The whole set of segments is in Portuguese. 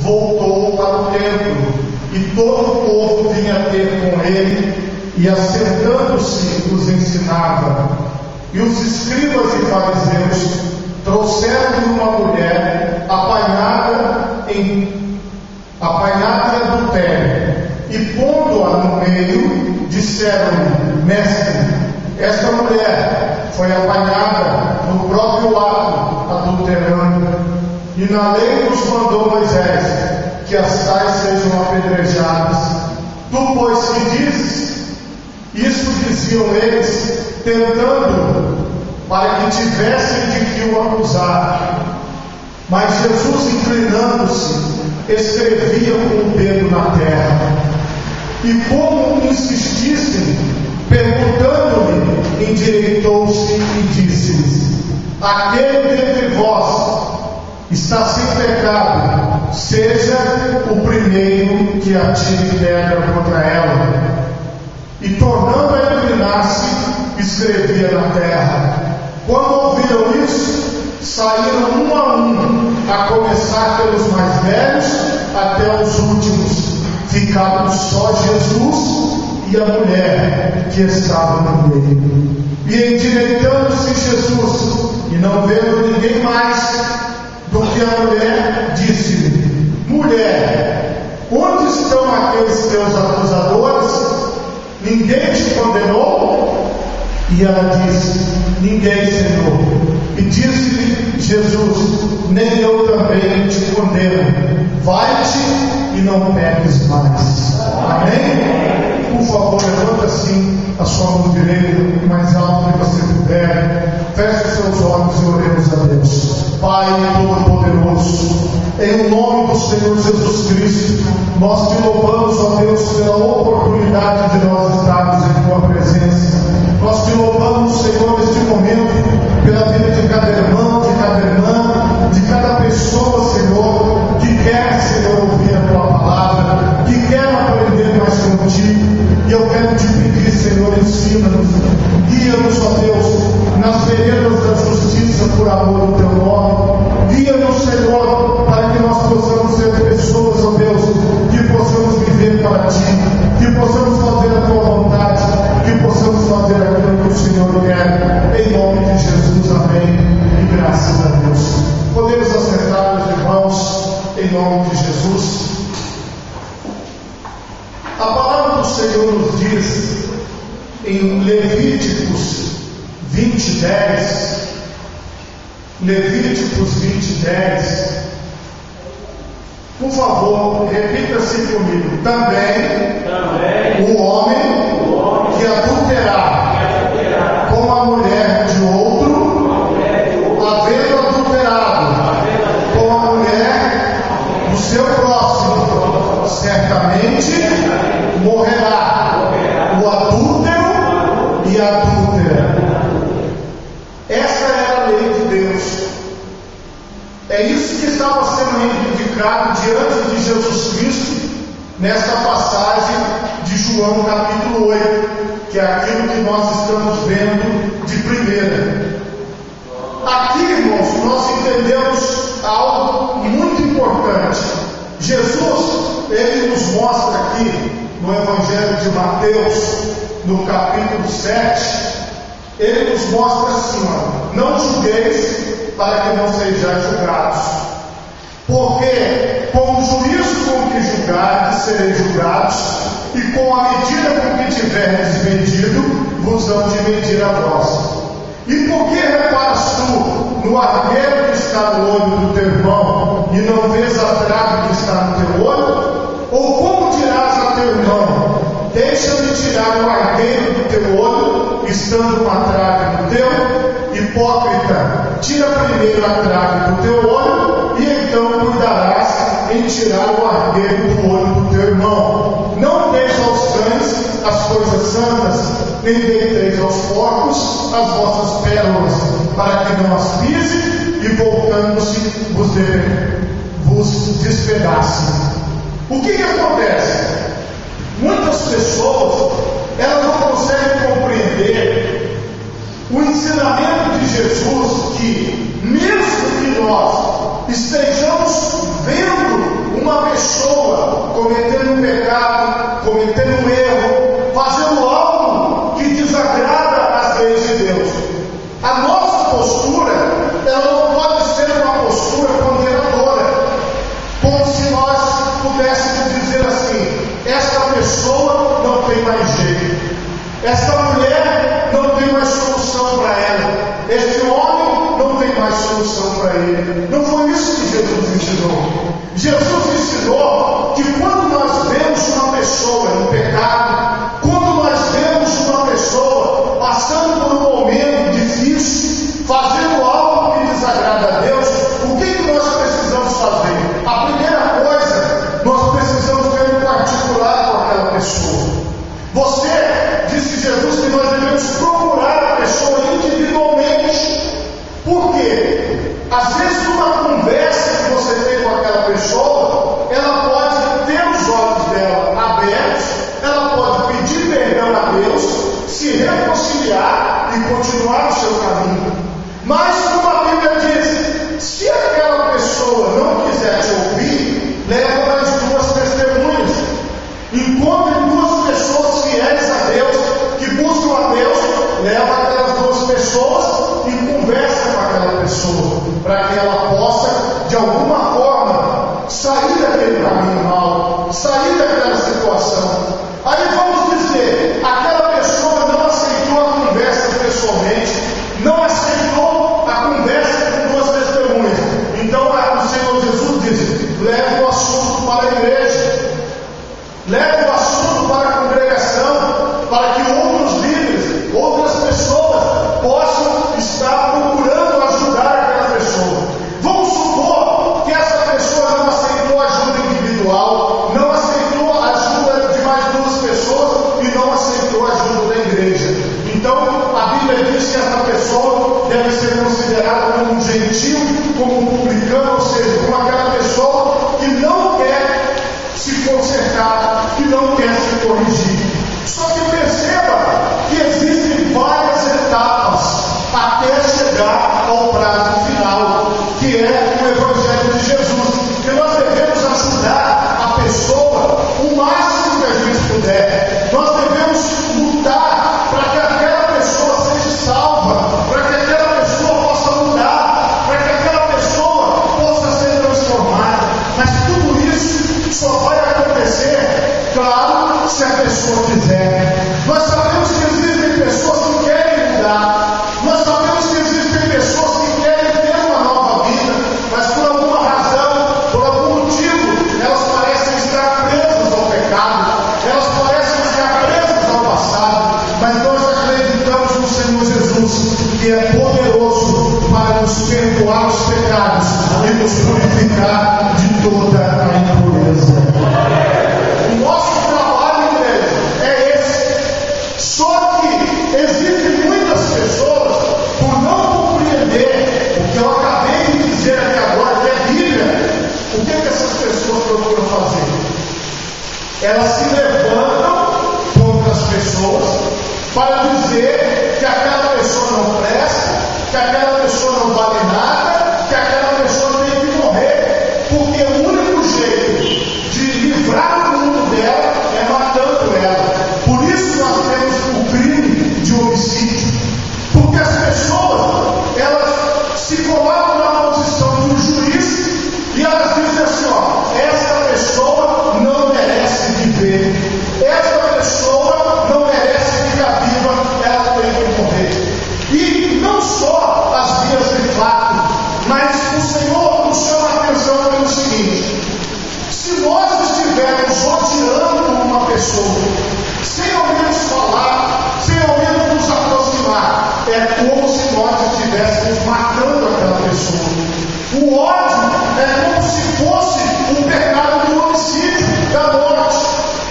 voltou para o templo, e todo o povo vinha ter com ele, e assentando-se os ensinava. E os escribas e fariseus trouxeram-lhe uma mulher apanhada em adultério, e pondo-a no meio, disseram-lhe: Mestre, esta mulher foi apanhada no próprio ato adulterando, e na lei nos mandou Moisés que as tais sejam apedrejadas. Tu, pois, que dizes? Isso diziam eles, tentando, para que tivessem de que o acusar. Mas Jesus, inclinando-se, escrevia com o dedo na terra. E como insistissem, perguntando-lhe, endireitou-se e disse-lhes: Aquele dentre vós está sem pecado, seja o primeiro que atire pedra contra ela. E tornando a inclinar-se, escrevia na terra. Quando ouviram isso, saíram um a começar pelos mais velhos até os últimos. Ficaram só Jesus e a mulher que estava no meio. E endireitando-se Jesus, e não vendo ninguém mais do que a mulher, disse-lhe: Mulher, onde estão aqueles teus acusadores? Ninguém te condenou? E ela disse: Ninguém, Senhor. E disse-lhe Jesus: Nem eu também te condeno. Vai-te e não peques mais. Amém? Por favor, levanta assim a sua mão direita, o mais alto que você puder. Feche seus olhos e oremos a Deus. Pai Todo-Poderoso, em nome do Senhor Jesus Cristo, nós te louvamos, ó Deus, pela oportunidade de nós estarmos em tua presença. Nós te louvamos, Senhor, neste momento, pela vida de cada irmão, de cada irmã, de cada pessoa, Senhor, que quer, Senhor, ouvir a tua palavra, que quer aprender mais contigo. E eu quero te pedir, Senhor, ensina-nos, guia-nos, ó Deus, nas veredas da justiça por amor do teu nome. Guia-nos, Senhor, para que nós possamos ser pessoas, ó Deus, que possamos viver para ti, que possamos fazer a tua vontade, que possamos fazer aquilo que o Senhor quer. Em nome de Jesus, amém. E graças a Deus. Podemos acertar, meus irmãos, em nome de Jesus. A palavra do Senhor nos diz em Levíticos 20:10, Levíticos 20:10, por favor, repita-se comigo. Também o homem que adulterar com a mulher de outro, havendo adulterado com a mulher do seu próximo, certamente morrerá o adúltero e a adúltera. Essa era a lei de Deus. É isso que estava sendo reivindicado diante de Jesus Cristo nesta passagem de João capítulo 8, que é aquilo que nós estamos vendo de primeira. Aqui, irmãos, nós entendemos algo muito importante. Jesus, ele nos mostra aqui no Evangelho de Mateus, no capítulo 7, ele nos mostra assim: não julgueis para que não sejais julgados, porque com o juízo com que julgardes sereis julgados, e com a medida com que tiverdes medido vos hão de medir a vós. E por que reparas tu no argueiro que está no olho do teu irmão, e não vês a trave que está no teu olho? Ou como dirás a teu irmão: deixa-me tirar o argueiro do teu olho, estando uma trave no teu? Hipócrita, tira primeiro a trave do teu olho, e então cuidarás em tirar o argueiro do olho do teu irmão. Não deis aos cães as coisas santas, nem deiteis aos porcos as vossas pérolas, para que não as pise e voltando-se vos despedace. O que acontece? Muitas pessoas, elas não conseguem compreender o ensinamento de Jesus, que mesmo que nós estejamos vendo uma cometendo um pecado, cometendo um erro, fazendo algo que desagrada as leis de Deus. A nossa postura, ela não pode ser uma postura condenadora, como se nós pudéssemos dizer assim: esta pessoa não tem mais jeito, esta mulher não tem mais solução para ela, este homem não tem mais solução para ele. Não foi isso que Jesus ensinou. Jesus ensinou que quando nós vemos uma pessoa em pecado, quando nós vemos uma pessoa passando por um momento difícil, fazendo algo que desagrada a Deus, o que nós precisamos fazer? A primeira coisa, nós precisamos ter um particular com aquela pessoa. Disse Jesus que nós devemos procurar a pessoa individualmente. Por quê? Às vezes uma conversa que você tem com aquela pessoa, ela pode ter os olhos dela abertos, ela pode pedir perdão a Deus, se reconciliar e continuar o seu caminho. Mas como a Bíblia diz, se aquela pessoa não quiser te ouvir, leva mais duas testemunhas. Encontre duas pessoas fiéis a Deus, que buscam a Deus, leva aquelas duas pessoas e conversa com aquela pessoa, para que ela possa, de alguma forma, sair daquele caminho mal, sair daquela situação. Aí vamos dizer, aquela pessoa não aceitou a conversa pessoalmente, não aceitou a conversa com duas testemunhas. Então o Senhor Jesus diz: leve o assunto para a igreja, leve o assunto para a congregação, para que outros líderes, outras pessoas possam estar procurando ajudar aquela pessoa. Vamos supor que essa pessoa não aceitou ajuda individual, não aceitou a ajuda de mais duas pessoas e não aceitou a ajuda da igreja. Então a Bíblia diz que essa pessoa deve ser considerada como um gentil, como um publicano, ou seja, como aquela pessoa que não quer se consertar, que não quer se corrigir. Só que perceba que existem várias etapas até chegar ao prazo final, que é o Evangelho de Jesus. E nós devemos ajudar a pessoa o máximo que a gente puder. Nós devemos lutar para que aquela pessoa seja salva, para que aquela pessoa possa mudar, para que aquela pessoa possa ser transformada. Mas tudo isso só vai acontecer, claro, se a pessoa quiser. Nós sabemos que existem pessoas que querem mudar, nós sabemos que existem pessoas que querem ter uma nova vida, mas por alguma razão, por algum motivo, elas parecem estar presas ao pecado, elas parecem estar presas ao passado. Mas nós acreditamos no Senhor Jesus, que é poderoso para nos perdoar os pecados e nos purificar de toda a impureza. O nosso trabalho, igreja, é esse. Só que existem muitas pessoas, por não compreender o que eu acabei de dizer aqui agora, que é Bíblia, o que essas pessoas procuram fazer? Elas se levantam contra as pessoas para dizer que aquela pessoa não presta, que aquela pessoa não vale nada, que aquela pessoa tem que morrer, porque o único jeito de livrar o mundo dela é matando ela. Por isso nós temos o crime de homicídio, porque as pessoas, elas se colocam na posição do juiz e elas dizem assim: ó, esta pessoa não merece viver, esta pessoa não merece ficar viva, ela tem que morrer. E não só as vias de fato, mas o Senhor nos chama a atenção pelo seguinte: se nós estivermos odiando uma pessoa, sem ao menos falar, sem ao menos nos aproximar, é como se nós estivéssemos matando aquela pessoa. O ódio é como se fosse um pecado de homicídio, da morte.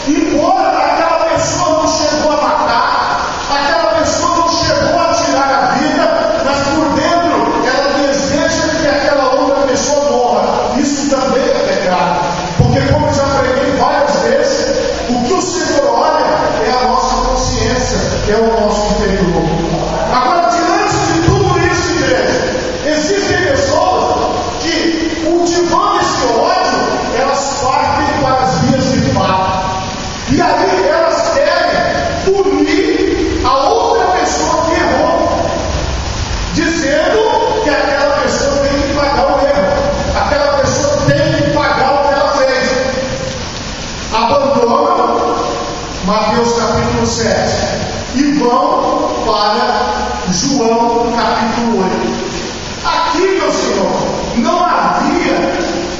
Embora aquela pessoa não chegou a matar, aquela pessoa não chegou a tirar a vida, mas por dentro ela deseja que aquela outra pessoa morra. Isso também é pecado, porque, como eu já preguei várias vezes, o que o Senhor olha é a nossa consciência, é o nosso interior. Agora, diante de tudo isso, igreja, existem pessoas que capítulo 7, e vão para João, capítulo 8. Aqui, meu Senhor, não havia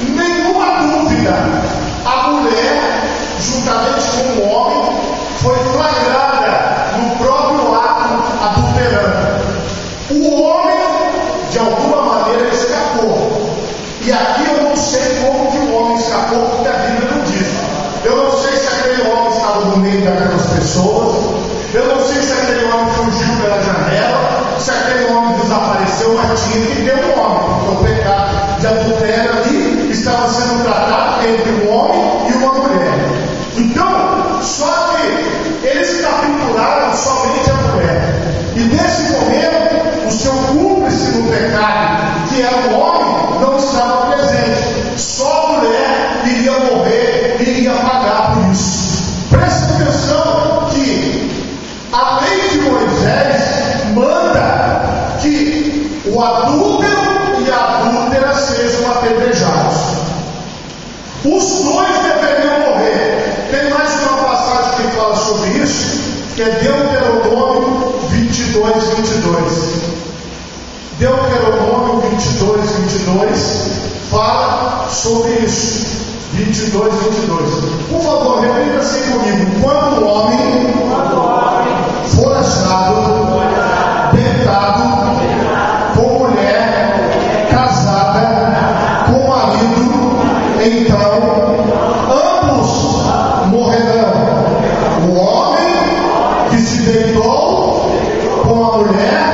nenhuma dúvida. A mulher, juntamente com o homem, foi flagrada no próprio ato adulterando. O homem, de alguma maneira, escapou. E aqui eu não sei como que o homem escapou, porque a Bíblia não diz. Eu não sei se aquele homem estava no meio daquelas pessoas. Eu não sei se aquele homem fugiu pela janela, se aquele homem desapareceu, mas tinha que ter um homem. Porque o pecado de adultério ali estava sendo tratado entre um homem e uma mulher. Então, só que eles capturaram somente a mulher. E nesse momento, o seu cúmplice no pecado, que era o homem, não estava presente. Só a mulher iria morrer, iria pagar por isso. Presta atenção que a lei de Moisés manda que o adúltero e a adúltera sejam apedrejados. Os dois deveriam morrer. Tem mais uma passagem que fala sobre isso, que é Deuteronômio 22, 22. Deuteronômio 22, 22 fala sobre isso. 22, 22. Por favor, repita assim comigo. Quando o homem for achado deitado com mulher casada com marido, então ambos morrerão. O homem que se deitou com a mulher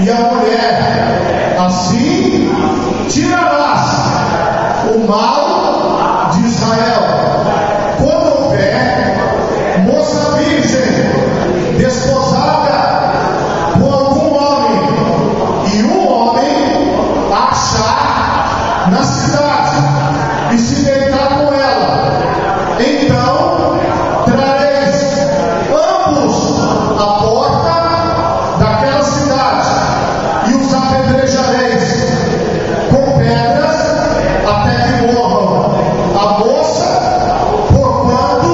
e a mulher. Assim tirarás o mal de Israel. Quando houver moça virgem desposada com algum homem, e um homem achar na cidade e se deitar com ela, então trareis ambos à porta daquela cidade e os apedrejareis com pedras até que morram. A moça, porquanto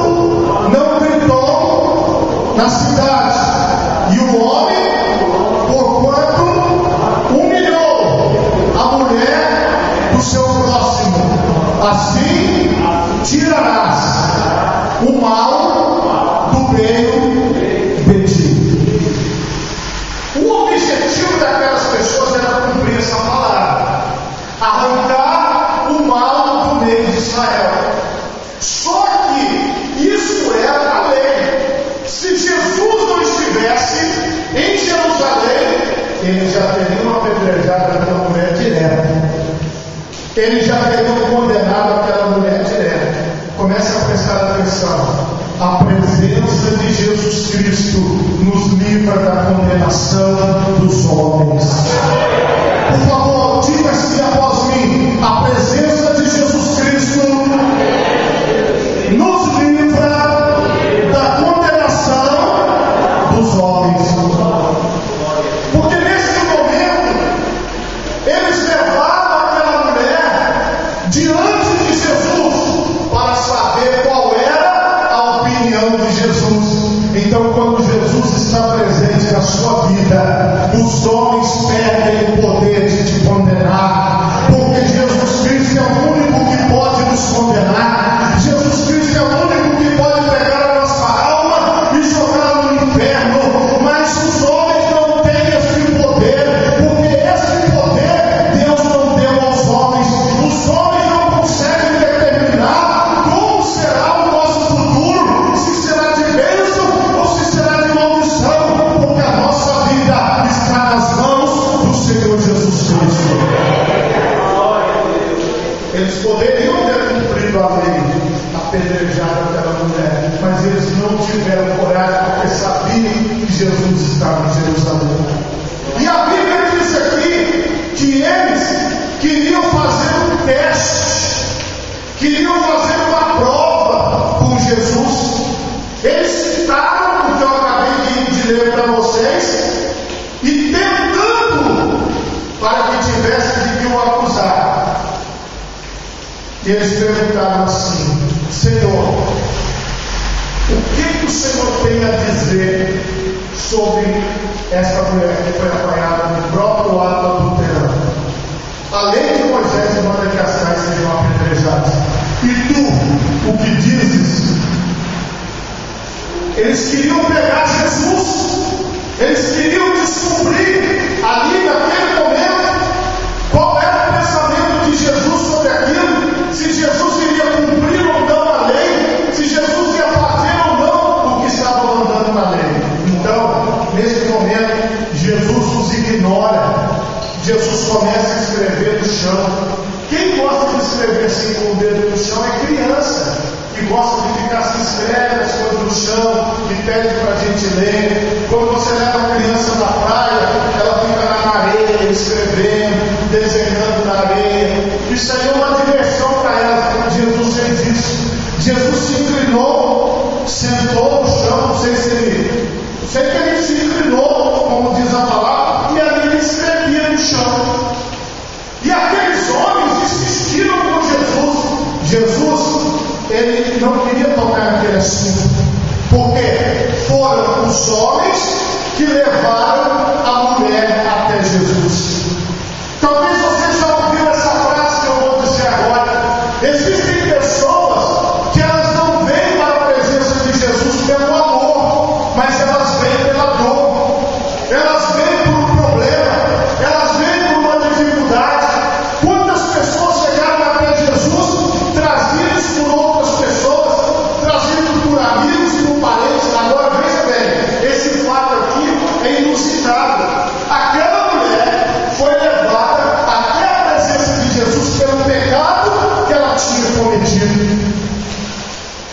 não gritou na cidade, e o homem, porquanto humilhou a mulher do seu próximo. Assim tirarás o mal do meio de ti. O objetivo daquelas pessoas era cumprir essa palavra, arrancar o mal do meio de Israel. Só que isso era a lei. Se Jesus não estivesse em Jerusalém, ele já teria apedrejado aquela mulher direto. Ele já teria condenado aquela mulher direto. Comece a prestar atenção. A presença de Jesus Cristo nos livra da condenação dos homens. Por favor, diga-se após mim: a presença de Jesus Cristo nos livra da condenação dos homens. Porque nesse momento eles levaram aquela mulher diante de Jesus para saber qual era a opinião de Jesus. Então, quando Jesus está presente na sua vida, os homens perdem o poder de te condenar, porque Jesus Cristo é o único que pode nos condenar. Jesus Cristo é o único que pode pegar a nossa alma e jogá-la no inferno. Mas os homens não têm esse poder, porque esse poder Deus não deu aos homens. Os homens não conseguem determinar como será o nosso futuro, se será de bênção ou se será de maldição, porque a nossa vida está nas mãos do Senhor Jesus Cristo. Eles poderiam ter cumprido a lei, apedrejado aquela mulher, mas eles não tiveram coragem, porque sabiam que Jesus estava em Jerusalém. E a Bíblia diz aqui que eles queriam fazer um teste, queriam fazer uma prova com Jesus. Eles citaram o que eu acabei de ler para vocês, e tentando para que tivesse de que o acusar. E eles perguntaram assim: Senhor, O que o Senhor tem a dizer sobre esta mulher que foi apanhada no próprio ato adulterano? Além de Moisés manda que as tais sejam apedrejadas. E tu, o que dizes? Eles queriam pegar Jesus. Eles queriam descobrir ali naquele momento qual era o pensamento de Jesus sobre aquilo, se Jesus iria cumprir ou não a lei, se Jesus ia fazer ou não o que estava mandando na lei. Então, nesse momento, Jesus os ignora. Jesus começa a escrever no chão. Quem gosta de escrever assim com o dedo no chão é criança, que gosta de ficar se escreve as coisas no chão e pede para a gente ler. Quando você leva a criança na praia, ela fica na areia escrevendo, desenhando na areia. Isso aí é uma diversão para ela. Jesus fez isso. Jesus se inclinou, sentou no chão, não sei que ele se inclinou, como diz a palavra, e ali ele escrevia no chão. E aqueles homens insistiram com Jesus. Jesus, ele não queria tocar naquele assunto, porque foram os homens que levaram a mulher até Jesus. Talvez você já ouviu essa frase que eu vou dizer agora. Existem pessoas que elas não vêm para a presença de Jesus pelo amor, mas elas vêm pela dor, elas vêm por um problema, elas vêm por uma dificuldade. Quantas pessoas chegaram até Jesus trazidas por outras pessoas, trazidas por amigos e por parentes? Agora veja bem, esse fato aqui é inusitado. Aquela mulher foi levada até a presença de Jesus pelo pecado que ela tinha cometido.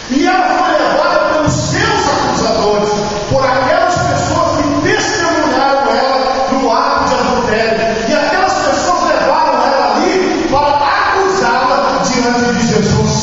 E ela foi levada pelos seus acusadores, por aquelas pessoas que testemunharam ela no ato de adultério. E aquelas pessoas levaram ela ali para acusá-la diante de Jesus.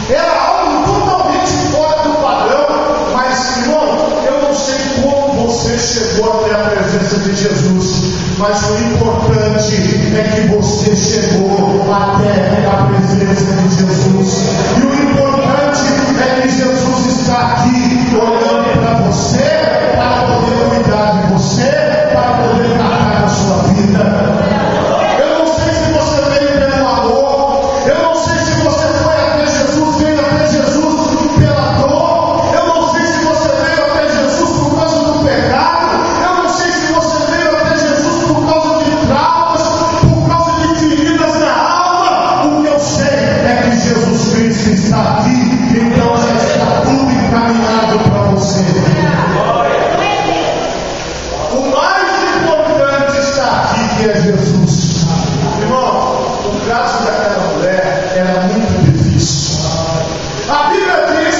Era algo totalmente fora do padrão. Mas, irmão, eu não sei como você chegou até a presença de Jesus, mas o importante é que você chegou até a presença de Jesus. E o importante é que Jesus está aqui olhando para você, para poder cuidar de você, para poder tratar a sua vida. Eu não sei se você veio pelo amor, eu não sei se você foi até Jesus, veio até Jesus pela dor, eu não sei se você veio até Jesus por causa do pecado, eu não sei se você veio até Jesus por causa de traumas, por causa de feridas na alma. O que eu sei é que Jesus Cristo está aqui, então já está tudo encaminhado para você. O mais importante está aqui, que é Jesus. Irmão, o caso daquela mulher era muito difícil. A Bíblia diz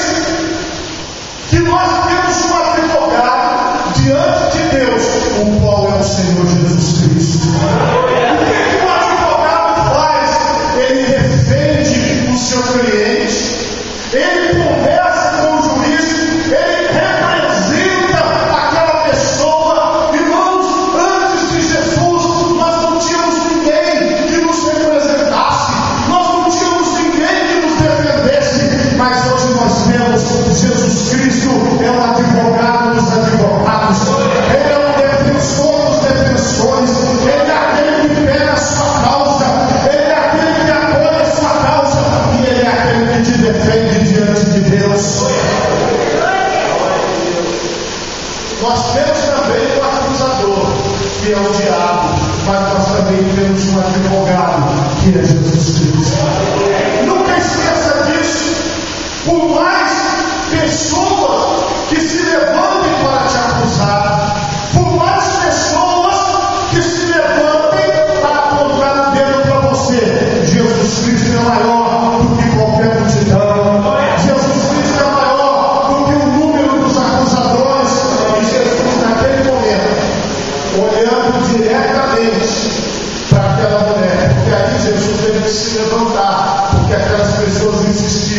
que nós temos um advogado diante de Deus, o qual é o Senhor Jesus Cristo. O que o advogado faz? Ele defende o seu cliente, ele conversa com o juiz, ele representa aquela pessoa. Irmãos, antes de Jesus, nós não tínhamos ninguém que nos representasse, nós não tínhamos ninguém que nos defendesse, mas hoje nós temos Jesus Cristo, é o advogado dos advogados, ele é o defensor dos defensores, ele é aquele que pega a sua causa, ele é aquele que apoia a sua causa, e ele é aquele que te defende diante de Deus. Nós temos também um acusador, que é o diabo, mas nós também temos um advogado, que é Jesus Cristo. Nunca esqueça disso. Por mais pessoas que se levantem para te acusar, por mais pessoas que se levantem para apontar o dedo para você, Jesus Cristo é maior do que qualquer multidão. Jesus Cristo é maior do que o número dos acusadores. E Jesus, naquele momento, olhando diretamente para aquela mulher, porque aí Jesus teve que se levantar, porque aquelas pessoas insistiram.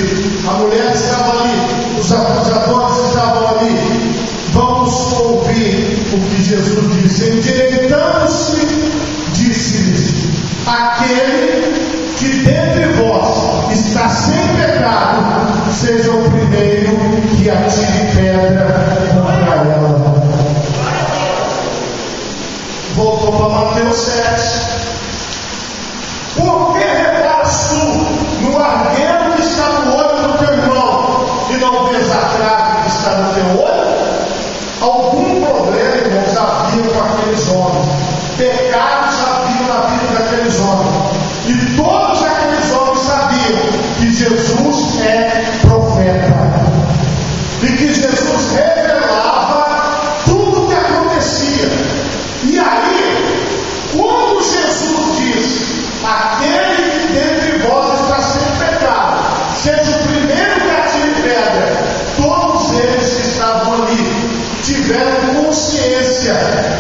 A mulher estava ali, os acusadores estavam ali. Vamos ouvir o que Jesus disse. Endireitando-se, disse-lhes: aquele que dentre vós está sem pecado, seja o primeiro que atire número 7. Por que reparas tu no argueiro que está no olho do teu irmão e não vês a trave que está no teu olho? Algum problema, irmãos, havia com aqueles homens. Pecados haviam na vida daqueles homens. E todos aqueles homens sabiam que Jesus é profeta. E que Jesus revelava tudo o que acontecia. E aí, quando Jesus diz: aquele que dentre vós está sem pecado, seja o primeiro que atire pedra, todos eles que estavam ali tiveram consciência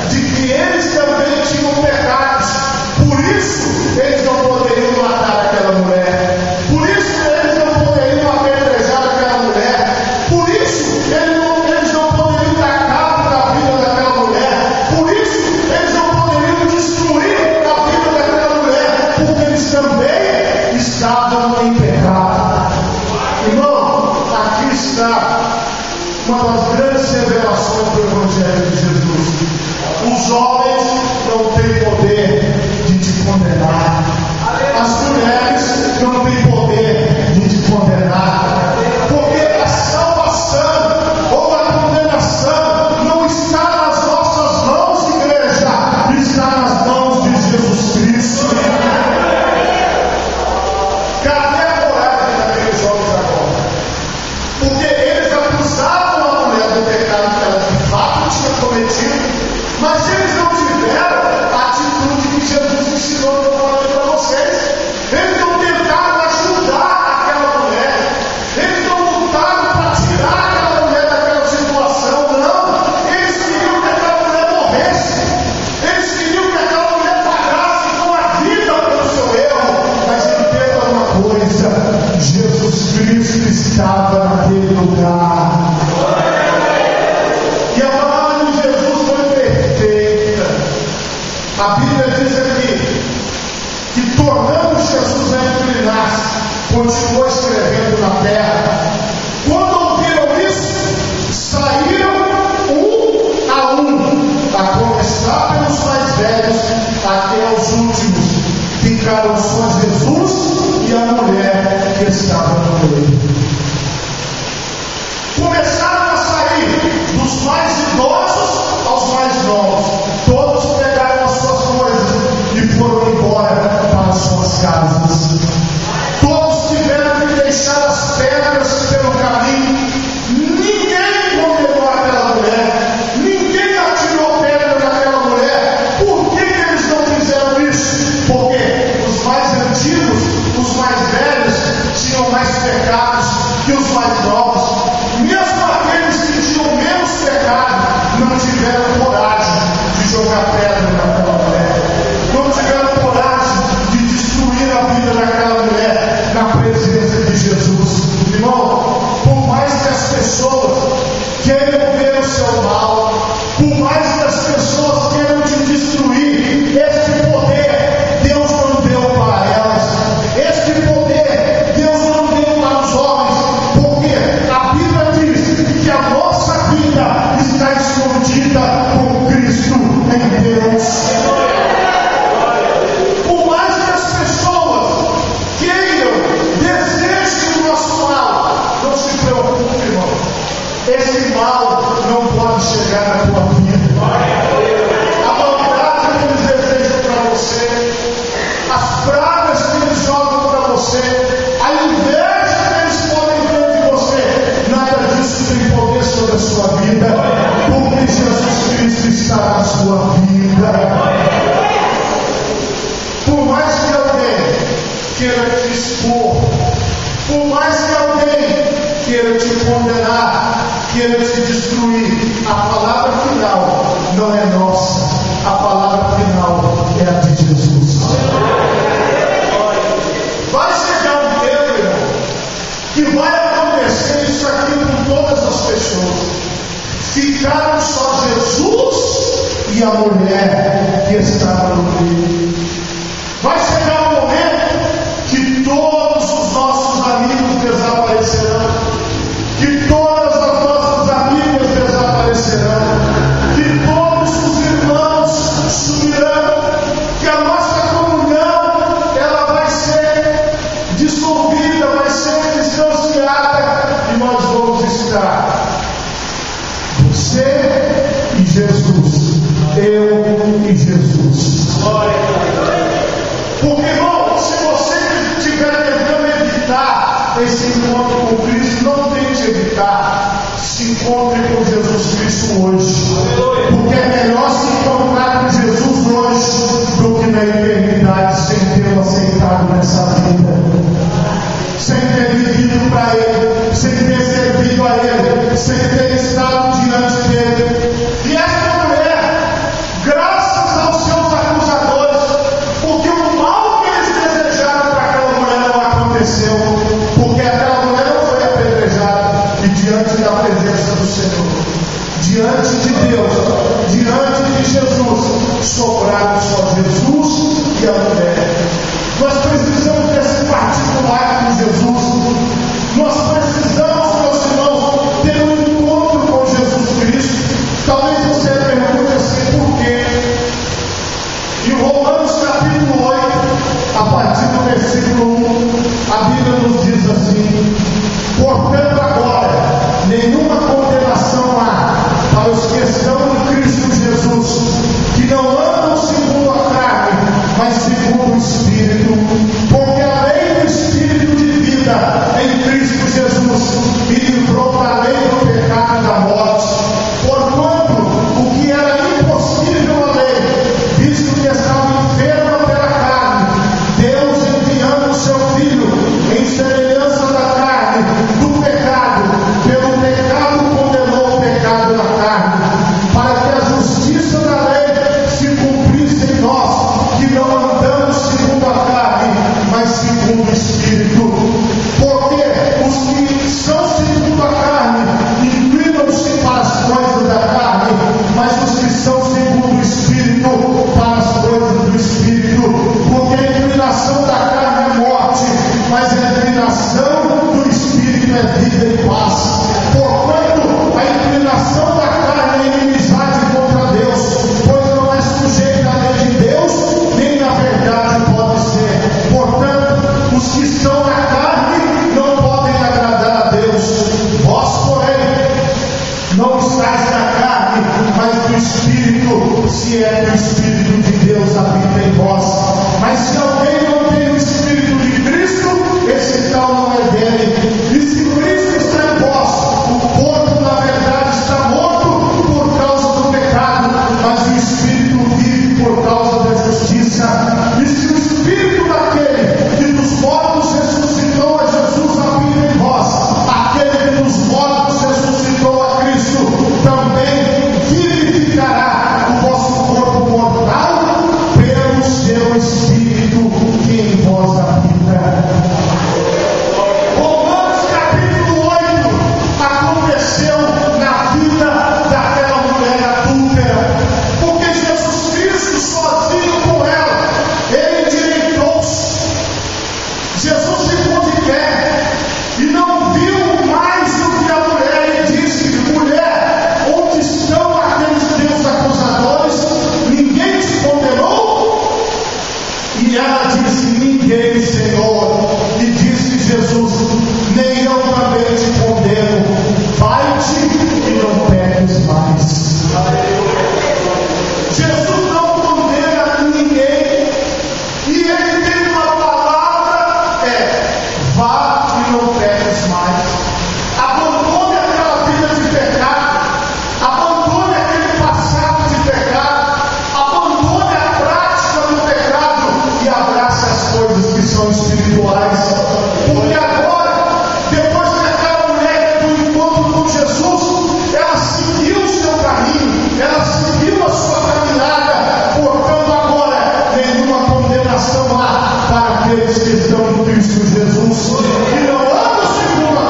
de que eles também tinham pecados. Por isso eles não poderiam matar aquela mulher. Por isso eles não poderiam apedrejar aquela mulher. Por isso eles não poderiam dar cabo da vida daquela mulher. Por isso eles não poderiam destruir a vida daquela mulher, porque eles também estavam em pecado. Irmão, aqui está uma das grandes revelações do Evangelho de Jesus. Os homens não têm poder de te condenar. As mulheres não têm poder de te condenar. Porque a salvação ou a condenação não está nas nossas mãos, igreja. Está nas mãos de Jesus Cristo. Cadê a coragem daqueles homens agora? Porque eles acusavam a mulher do pecado que ela de fato tinha cometido, mas eles não tiveram a atitude que Jesus ensinou que eu falei para vocês. Eles não tentaram ajudar aquela mulher, eles não lutaram para tirar aquela mulher daquela situação, não. Eles queriam que aquela mulher morresse, eles queriam que aquela mulher pagasse com a vida pelo seu erro. Mas entenda uma coisa: Jesus Cristo estava naquele lugar. E a palavra de Jesus foi perfeita. A Bíblia diz aqui que, tornando Jesus entre nós, continuou escrevendo na terra. Quando ouviram isso, saíram um a começar pelos mais velhos até aos últimos. Ficaram só Jesus e a mulher que estava no meio. Começaram a sair dos mais idosos aos mais novos. Todos pegaram as suas coisas e foram embora para as suas casas. Todos tiveram que deixar as pedras pelo caminho. Ninguém condenou aquela mulher. Ninguém atirou pedra naquela mulher. Por que eles não fizeram isso? Porque os mais antigos, os mais velhos, tinham mais pecados que os mais novos. Mesmo aqueles que tinham menos pecado não tiveram coragem de jogar pedra naquela mulher, não tiveram coragem de destruir a vida daquela mulher na presença de Jesus. Irmão, por mais que as pessoas queiram ver o seu mal, por mais que as pessoas queiram te destruir, este poder Deus não deu para elas. Este poder Deus não deu para os homens, porque a Bíblia diz que a nossa vida está escondida com Cristo em Deus. Por mais que as pessoas queiram, desejem o nosso mal, não se preocupe, irmão. Esse mal não pode chegar na tua vida. A maldade que eles desejam para você, as pragas que eles jogam para você, a inveja que eles podem ter de você, nada disso tem poder sobre a sua vida, porque Jesus Cristo está na sua vida. Por mais que alguém queira te expor, por mais que alguém queira te condenar, queira te destruir, a palavra final não é nossa, a palavra final é a de Jesus. Vai chegar um tempo, irmão, que vai acontecer isso aqui com todas as pessoas. Ficaram só Jesus e a mulher que estava no meio. Vai chegar um momento que todos os nossos amigos desaparecerão, que todas as nossas amigas desaparecerão, que todos os irmãos sumirão, esse encontro com Cristo, não tente evitar. Se encontre com Jesus Cristo hoje. Porque é melhor se encontrar com Jesus hoje do que na eternidade sem tê-lo aceitado nessa vida. Sem ter vivido para Ele, sem ter servido a Ele, sem ter estado diante dEle. E essa mulher, graças aos seus acusadores, porque o mal que eles desejaram para aquela mulher não aconteceu, porque aquela mulher não foi apedrejada, e diante da presença do Senhor, diante de Deus, diante de Jesus, sobraram só Jesus e a mulher. Nós precisamos desse particular com Jesus. Nós precisamos, meus irmãos, ter um encontro com Jesus Cristo. Talvez você pergunte assim, por quê? Em Romanos capítulo 8, a partir do versículo 1, a Bíblia nos diz assim: portanto agora, nenhuma condenação há para os que estão em Cristo Jesus, que não andam segundo a carne, mas segundo o Espírito, porque a lei do Espírito de vida em Cristo Jesus me livrou da lei do pecado e da morte. Porquanto o que era impossível à lei, visto que estava enferma pela carne, Deus enviando o seu Filho em semelhança da carne, do pecado, pelo pecado condenou o pecado na carne, para que a justiça da lei se cumprisse em nós, que não andamos segundo a carne, mas segundo o Espírito. Porque os que são segundo a carne inclinam-se para as coisas da carne, mas os que são segundo o Espírito para as coisas do Espírito. Porque a inclinação da carne é morte, mas a inclinação do Espírito é vida e paz. Portanto, a inclinação da carne é inimizade contra Deus, pois não é sujeita à lei de Deus, nem na verdade pode ser. Portanto, os que estão na carne não podem agradar a Deus. Vós, porém, não estáis na carne, mas no Espírito, se é que o Espírito de Deus habita em vós. Mas se alguém não tem o Espírito de Cristo, esse tal não é dele. E se Cristo está em vós, o corpo na verdade está morto por causa do pecado, mas o Espírito vive por causa da justiça. E se o Espírito daquele que dos mortos ressuscitou a Jesus habita em vós, aquele que dos mortos ressuscitou a Cristo também vivificará o vosso corpo mortal pelo seu Espírito que em vós habita. Romanos capítulo 8 aconteceu na vida daquela mulher adúltera, porque Jesus Cristo sozinho com ela, ele endireitou-se. Jesus ficou de pé e não viu mais do que a mulher e disse: mulher, onde estão aqueles teus acusadores? Ninguém te condenou? E ela disse: ninguém, Senhor. E disse Jesus: nem eu também te condeno. Vai-te e não peques mais. Jesus não condena ninguém. E ele tem uma palavra: vá e não peques mais. Abandone aquela vida de pecado, abandone aquele passado de pecado, abandone a prática do pecado e abrace as coisas que são espirituais. Porque agora, depois que aquela mulher do encontro com Jesus, ela seguiu o seu caminho, ela seguiu a sua caminhada. Portanto, agora nenhuma condenação há para aqueles que estão em Cristo Jesus, que não andam segundo a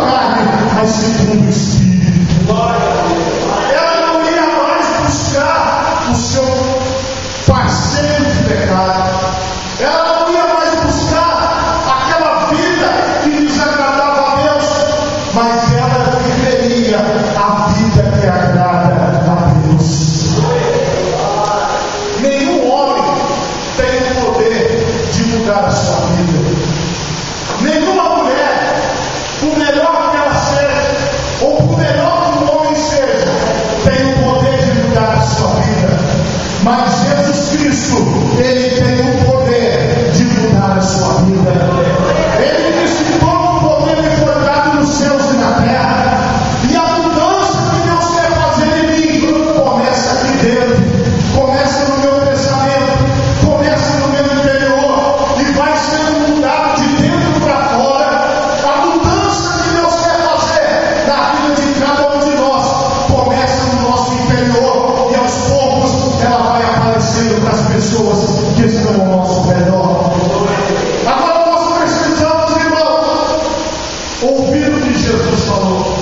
ouviram o que Jesus falou: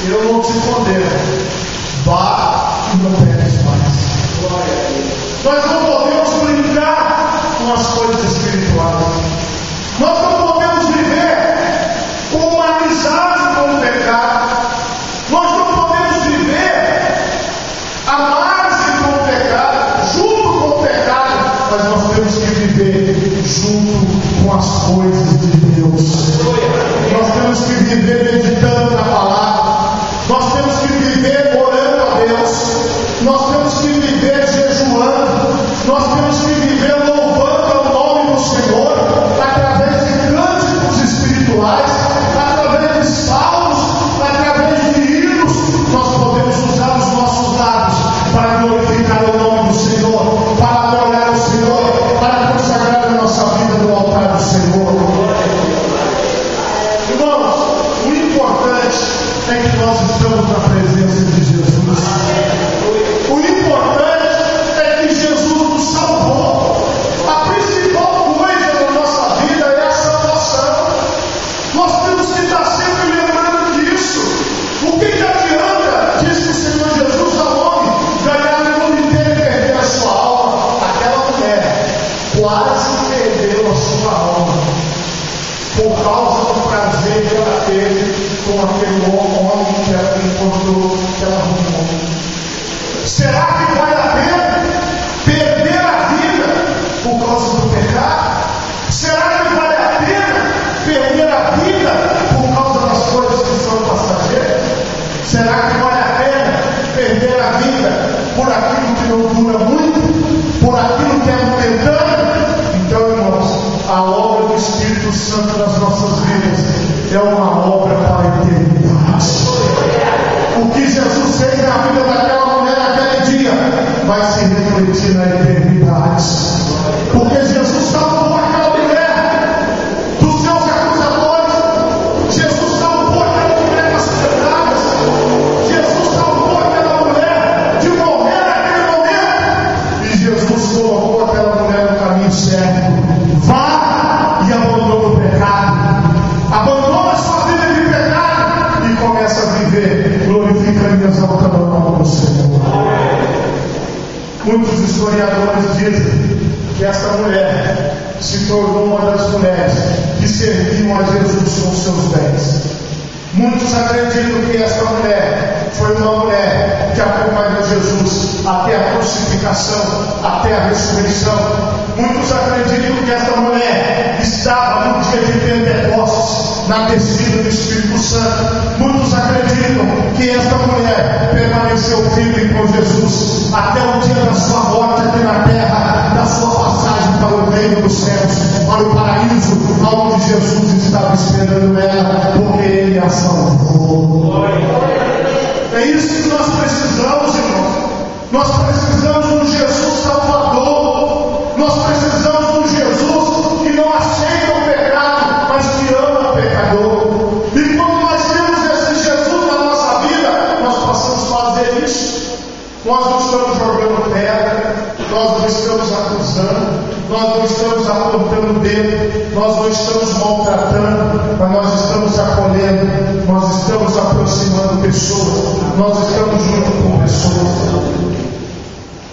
eu não te condeno, vá e não peques mais. Nós não podemos brincar com as coisas espirituais. Nós não podemos viver com uma amizade com o pecado. Nós não podemos viver à margem com o pecado, junto com o pecado, mas nós temos que viver junto com as coisas de Deus. Nós temos que viver meditando na palavra. Nós temos que viver orando a Deus. Nós temos que viver jejuando. Nós temos que viver louvando o nome do Senhor através de cânticos espirituais, através de salmos, através de hinos. Nós podemos usar os nossos lábios para glorificar o nome do Senhor, para adorar o Senhor, para consagrar a nossa vida no altar do Senhor. Irmãos, o importante é que nós estamos na presença de Jesus. O importante é que Jesus nos salvou. A principal coisa da nossa vida é a salvação. Nós temos que estar sempre lembrando disso. O que adianta, disse o Senhor Jesus ao homem, ganhar o mundo inteiro e perder a sua alma? Aquela mulher quase perdeu a sua alma por causa do prazer que ela teve com aquele homem que ela encontrou, que ela arrumou. Será que vale a pena perder a vida por causa do pecado? Será que vale a pena perder a vida por causa das coisas que são passageiras? Será que vale a pena perder a vida por aquilo que não dura muito? Por aquilo que é momentâneo? Então, irmãos, a obra do Espírito Santo nas nossas vidas é uma obra para a eternidade. O que Jesus fez na vida daquela mulher naquele dia vai se refletir na eternidade. Porque Jesus salvou aquela mulher dos seus acusadores. Jesus salvou aquela mulher das pedradas. Jesus salvou aquela mulher de morrer naquele momento. E Jesus colocou aquela mulher no caminho certo. Vá e abandona o pecado. Abandona a sua vida de pecado e começa a viver glorificando e exaltando o nome do Senhor. Muitos historiadores dizem que essa mulher se tornou uma das mulheres que serviam a Jesus com seus bens. Muitos acreditam que essa mulher foi uma mulher que acompanhou Jesus até a crucificação, até a ressurreição. Muitos acreditam que essa mulher estava no dia de Pentecostes, na descida do Espírito Santo. Muitos acreditam que essa mulher permaneceu firme com Jesus até o dia da sua morte aqui na terra, da sua passagem para o reino dos céus, para o paraíso, onde Jesus estava esperando ela, porque Ele a salvou. É isso que nós precisamos, irmãos. Nós precisamos de um Jesus Salvador. Nós precisamos de um Jesus que não aceita o pecado, mas que ama o pecador. E quando nós temos esse Jesus na nossa vida, nós passamos a fazer isso. Nós não estamos jogando pedra, nós não estamos acusando, nós não estamos apontando o dedo, nós não estamos maltratando, mas nós estamos acolhendo, nós estamos aproximando pessoas, nós estamos junto com pessoas.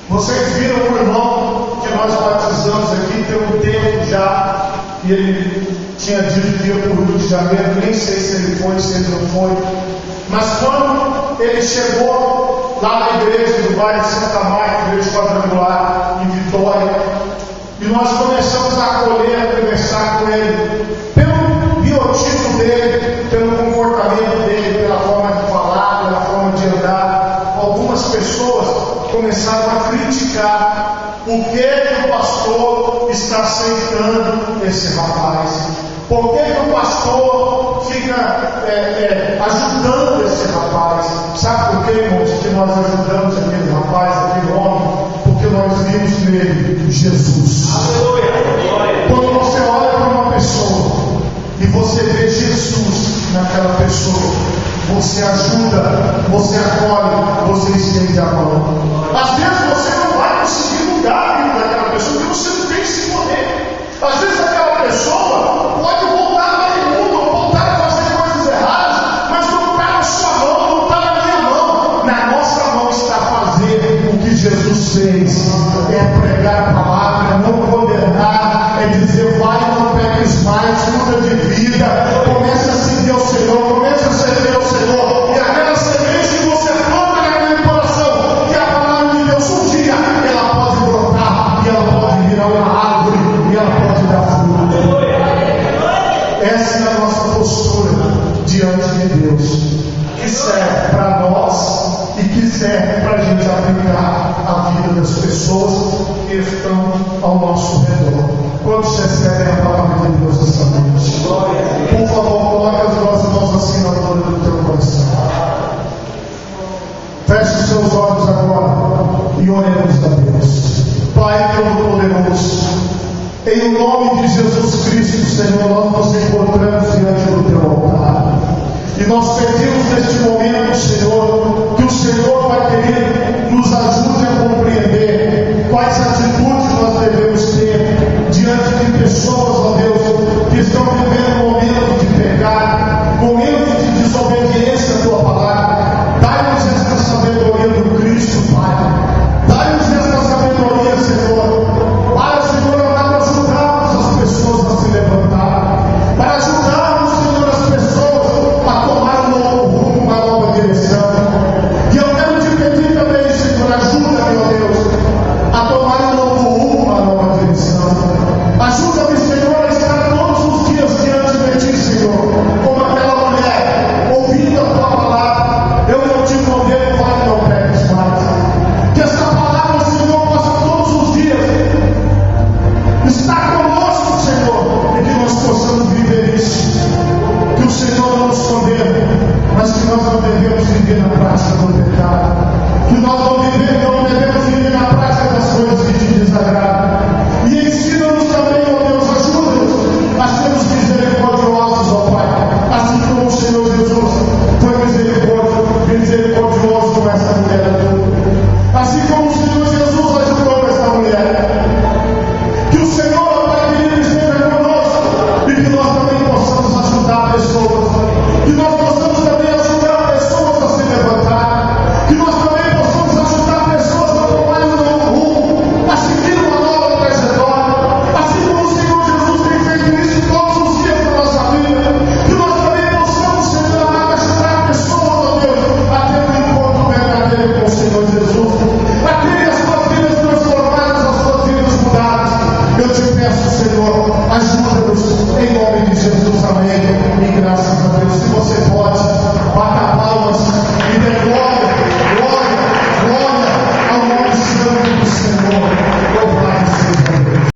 Vocês viram o irmão que nós batizamos aqui tem um tempo já, e ele tinha dito que ia para o Rio de Janeiro, nem sei se ele foi, se ele não foi, mas quando ele chegou lá na igreja do bairro de Santa Marta, igreja quadrangular, em Vitória, e nós começamos a acolher, a conversar com ele, pelo biotipo dele, pelo comportamento dele, pela forma de falar, pela forma de andar. Algumas pessoas começaram a criticar por que o pastor está aceitando esse rapaz, por que o pastor fica ajudando esse rapaz. Sabe por que, irmãos, que nós ajudamos aquele rapaz, aquele homem? Porque nós vimos nele Jesus. Quando você olha para uma pessoa e você vê Jesus naquela pessoa, você ajuda, você acolhe, você estende a mão. Às vezes você não vai conseguir mudar a vida daquela pessoa, porque você não tem esse poder. Às vezes aquela pessoa pode voltar para o mundo, voltar a fazer coisas de Deus, que serve para nós e que serve para a gente aplicar a vida das pessoas que estão ao nosso redor. Quantos recebem a palavra de Deus esta noite? Por favor, coloque as duas mãos assim na glória do teu coração. Feche os seus olhos agora e oremos a Deus. Pai Todo-Poderoso, em nome de Jesus Cristo, Senhor, nós nos encontramos diante do teu altar. E nós pedimos neste momento, Senhor, que o Senhor vai, querido,